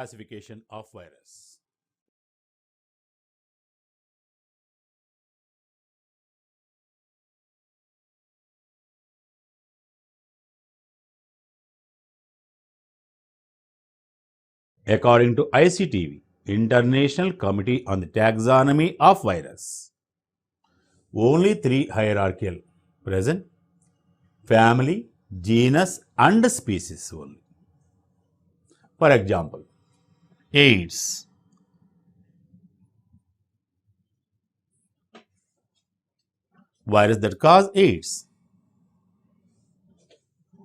Classification of virus. According to ICTV, International Committee on the Taxonomy of Virus, only three hierarchical present: family, genus and species only. For example, AIDS. Virus that cause AIDS.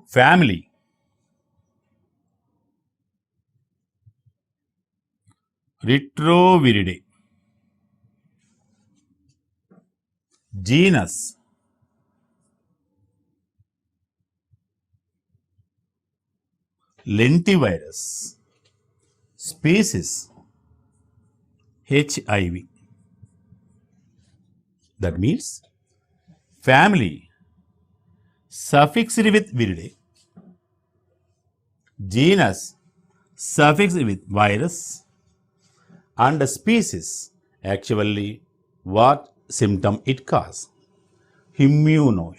Family. Retroviridae. Genus. Lentivirus. Species. HIV. That means family suffixed with viridae, genus suffixed with virus, and species actually what symptom it causes. Human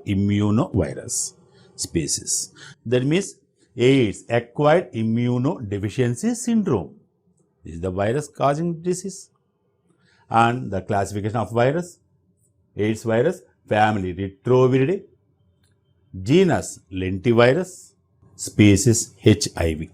immunovirus species. That means AIDS, acquired immunodeficiency syndrome. This is the virus causing disease. And the classification of virus: AIDS virus, family Retroviridae, genus Lentivirus, species HIV.